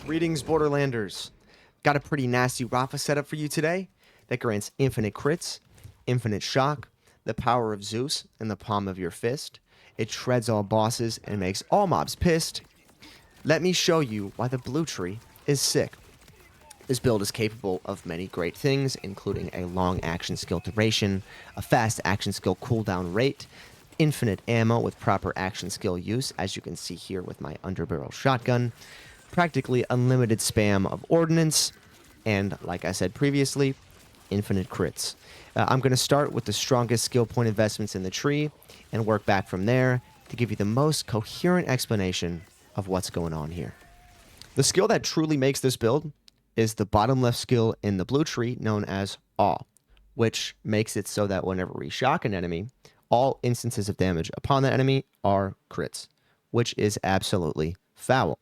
Greetings, Borderlanders. Got a pretty nasty Rafa setup for you today that grants infinite crits, infinite shock, the power of Zeus in the palm of your fist. It shreds all bosses and makes all mobs pissed. Let me show you why the blue tree is sick. This build is capable of many great things, including a long action skill duration, a fast action skill cooldown rate, infinite ammo with proper action skill use, as you can see here with my underbarrel shotgun, practically unlimited spam of ordnance, and like I said previously, infinite crits. I'm going to start with the strongest skill point investments in the tree and work back from there to give you the most coherent explanation of what's going on here. The skill that truly makes this build is the bottom left skill in the blue tree known as Awe, which makes it so that whenever we shock an enemy, all instances of damage upon that enemy are crits, which is absolutely foul.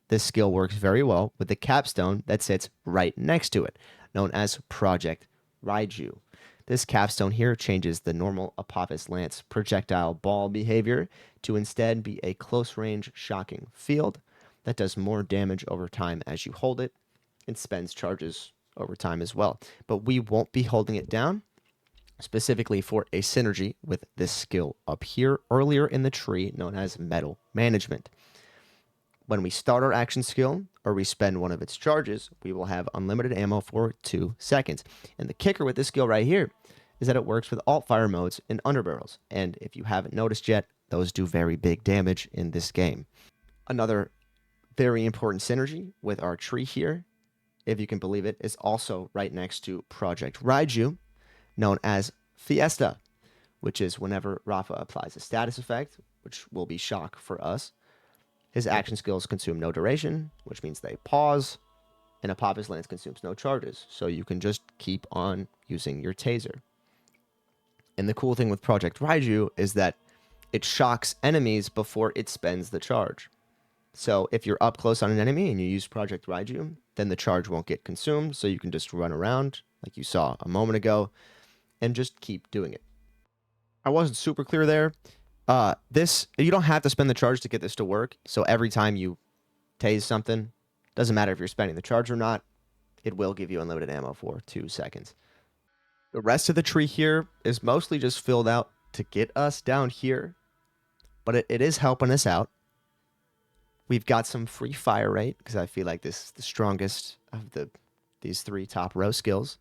This skill works very well with the capstone that sits right next to it, known as Project Raiju. This capstone here changes the normal APOPHIS Lance projectile ball behavior to instead be a close-range shocking field that does more damage over time as you hold it and spends charges over time as well. But we won't be holding it down, specifically for a synergy with this skill up here earlier in the tree known as Metal Management. When we start our action skill, or we spend one of its charges, we will have unlimited ammo for 2 seconds. And the kicker with this skill right here is that it works with alt fire modes and underbarrels. And if you haven't noticed yet, those do very big damage in this game. Another very important synergy with our tree here, if you can believe it, is also right next to Project Raiju, known as Fiesta, which is whenever Rafa applies a status effect, which will be shock for us. His action skills consume no duration, which means they pause, and APOPHIS Lance consumes no charges, so you can just keep on using your taser. And the cool thing with Project Raiju is that it shocks enemies before it spends the charge. So if you're up close on an enemy and you use Project Raiju, then the charge won't get consumed, so you can just run around, like you saw a moment ago, and just keep doing it. I wasn't super clear there. You don't have to spend the charge to get this to work. So every time you tase something, doesn't matter if you're spending the charge or not, it will give you unlimited ammo for 2 seconds. The rest of the tree here is mostly just filled out to get us down here, but it is helping us out. We've got some free fire rate because I feel like this is the strongest of these 3 top row skills.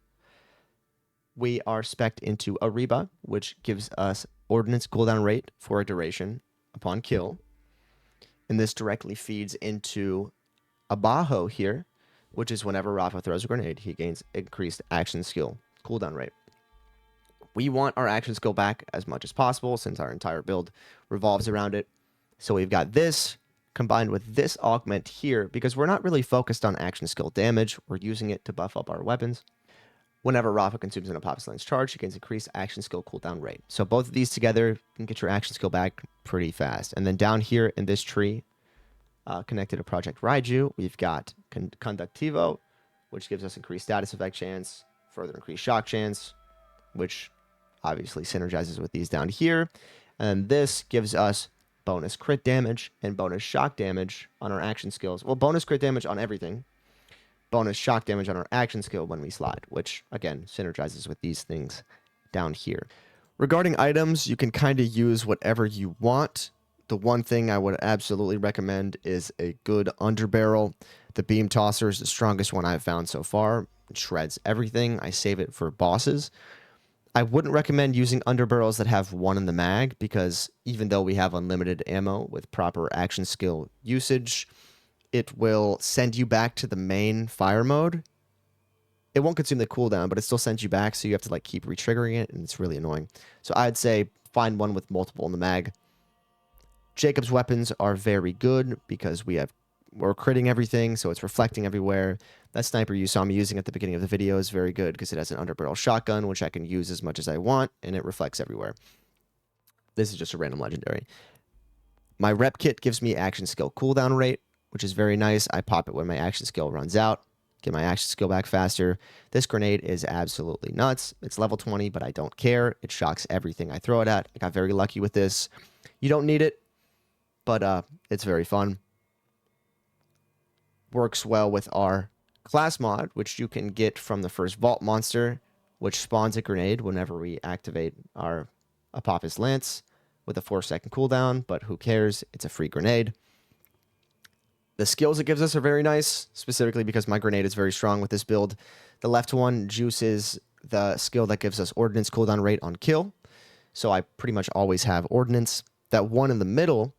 We are spec'd into Ariba, which gives us ordnance cooldown rate for a duration upon kill. And this directly feeds into Abajo here, which is whenever Rafa throws a grenade, he gains increased action skill cooldown rate. We want our action skill back as much as possible since our entire build revolves around it. So we've got this combined with this augment here because we're not really focused on action skill damage. We're using it to buff up our weapons. Whenever Rafa consumes an APOPHIS Lance charge, he gains increased action skill cooldown rate. So both of these together can get your action skill back pretty fast. And then down here in this tree, connected to Project Raiju, we've got Conductivo, which gives us increased status effect chance, further increased shock chance, which obviously synergizes with these down here. And this gives us bonus crit damage and bonus shock damage on our action skills. Well, bonus crit damage on everything. Bonus shock damage on our action skill when we slide, which, again, synergizes with these things down here. Regarding items, you can kind of use whatever you want. The one thing I would absolutely recommend is a good underbarrel. The beam tosser is the strongest one I've found so far. It shreds everything. I save it for bosses. I wouldn't recommend using underbarrels that have 1 in the mag because even though we have unlimited ammo with proper action skill usage, it will send you back to the main fire mode. It won't consume the cooldown, but it still sends you back, so you have to like keep retriggering it, and it's really annoying. So I'd say find one with multiple in the mag. Jacob's weapons are very good because we're critting everything, so it's reflecting everywhere. That sniper you saw me using at the beginning of the video is very good because it has an underbarrel shotgun, which I can use as much as I want, and it reflects everywhere. This is just a random legendary. My rep kit gives me action skill cooldown rate, which is very nice. I pop it when my action skill runs out, get my action skill back faster. This grenade is absolutely nuts. It's level 20, but I don't care. It shocks everything I throw it at. I got very lucky with this. You don't need it, but it's very fun. works well with our class mod, which you can get from the first vault monster, which spawns a grenade whenever we activate our APOPHIS Lance with a 4-second cooldown, but who cares? It's a free grenade. The skills it gives us are very nice, specifically because my grenade is very strong with this build. The left one juices the skill that gives us ordnance cooldown rate on kill, so I pretty much always have ordnance. That one in the middle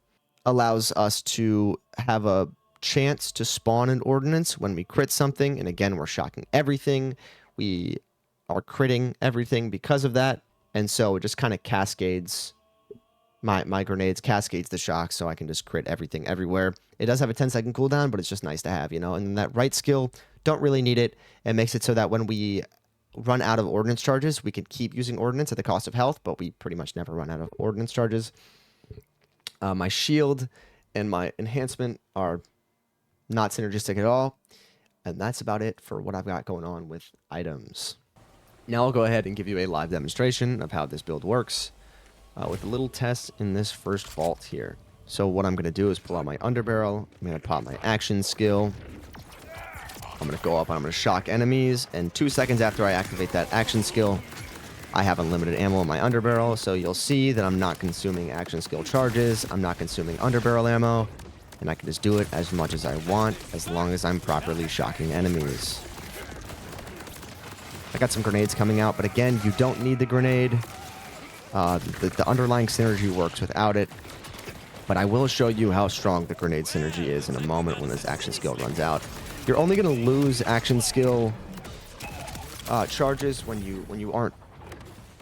allows us to have a chance to spawn an ordnance when we crit something, and again, we're shocking everything. We are critting everything because of that, and so it just kind of cascades. My grenades cascades the shock, so I can just crit everything everywhere. It does have a 10-second cooldown, but it's just nice to have, you know? And that right skill, don't really need it. It makes it so that when we run out of ordnance charges, we can keep using ordnance at the cost of health, but we pretty much never run out of ordnance charges. My shield and my enhancement are not synergistic at all. And that's about it for what I've got going on with items. Now I'll go ahead and give you a live demonstration of how this build works with a little test in this first vault here. So what I'm going to do is pull out my underbarrel. I'm going to pop my action skill. I'm going to go up and I'm going to shock enemies. And 2 seconds after I activate that action skill, I have unlimited ammo in my underbarrel. So you'll see that I'm not consuming action skill charges. I'm not consuming underbarrel ammo. And I can just do it as much as I want, as long as I'm properly shocking enemies. I got some grenades coming out, but again, you don't need the grenade. The underlying synergy works without it. But I will show you how strong the grenade synergy is in a moment when this action skill runs out. You're only going to lose action skill charges when you aren't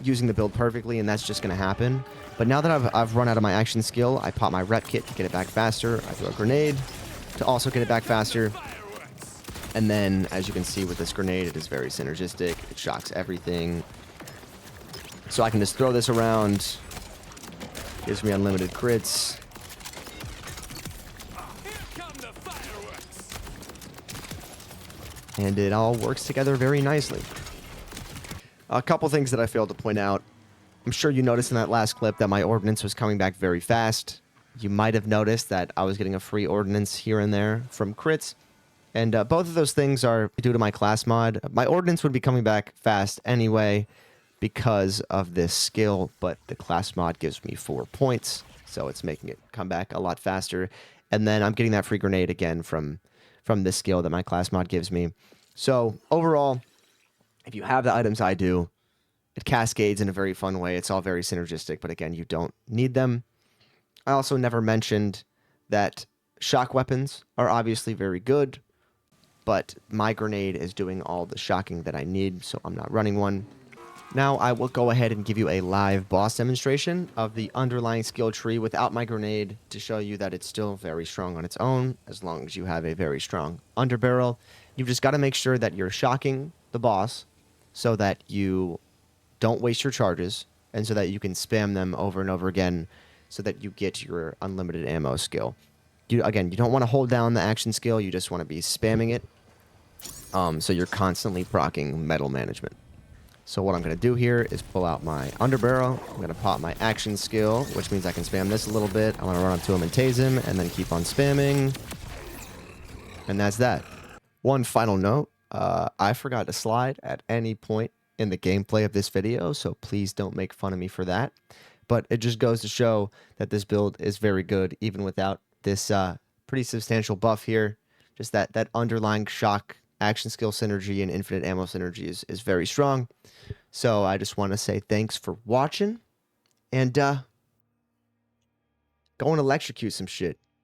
using the build perfectly, and that's just going to happen. But now that I've run out of my action skill, I pop my rep kit to get it back faster. I throw a grenade to also get it back faster. And then, as you can see with this grenade, it is very synergistic. It shocks everything. So I can just throw this around. Gives me unlimited crits. And it all works together very nicely. A couple things that I failed to point out. I'm sure you noticed in that last clip that my ordnance was coming back very fast. You might have noticed that I was getting a free ordnance here and there from crits. And both of those things are due to my class mod. My ordnance would be coming back fast anyway because of this skill, but the class mod gives me 4 points, so it's making it come back a lot faster. And then I'm getting that free grenade again from this skill that my class mod gives me. So overall, if you have the items I do, it cascades in a very fun way. It's all very synergistic, but again, you don't need them. I also never mentioned that shock weapons are obviously very good, but my grenade is doing all the shocking that I need, so I'm not running one. Now I will go ahead and give you a live boss demonstration of the underlying skill tree without my grenade to show you that it's still very strong on its own, as long as you have a very strong underbarrel. You've just got to make sure that you're shocking the boss so that you don't waste your charges, and so that you can spam them over and over again so that you get your unlimited ammo skill. Again, you don't want to hold down the action skill, you just want to be spamming it, so you're constantly proccing metal management. So what I'm going to do here is pull out my underbarrel. I'm going to pop my action skill, which means I can spam this a little bit. I'm going to run up to him and tase him, and then keep on spamming. And that's that. One final note, I forgot to slide at any point in the gameplay of this video, so please don't make fun of me for that. But it just goes to show that this build is very good, even without this pretty substantial buff here. Just that underlying shock, action skill synergy, and infinite ammo synergy is very strong. So I just want to say thanks for watching, and go and electrocute some shit.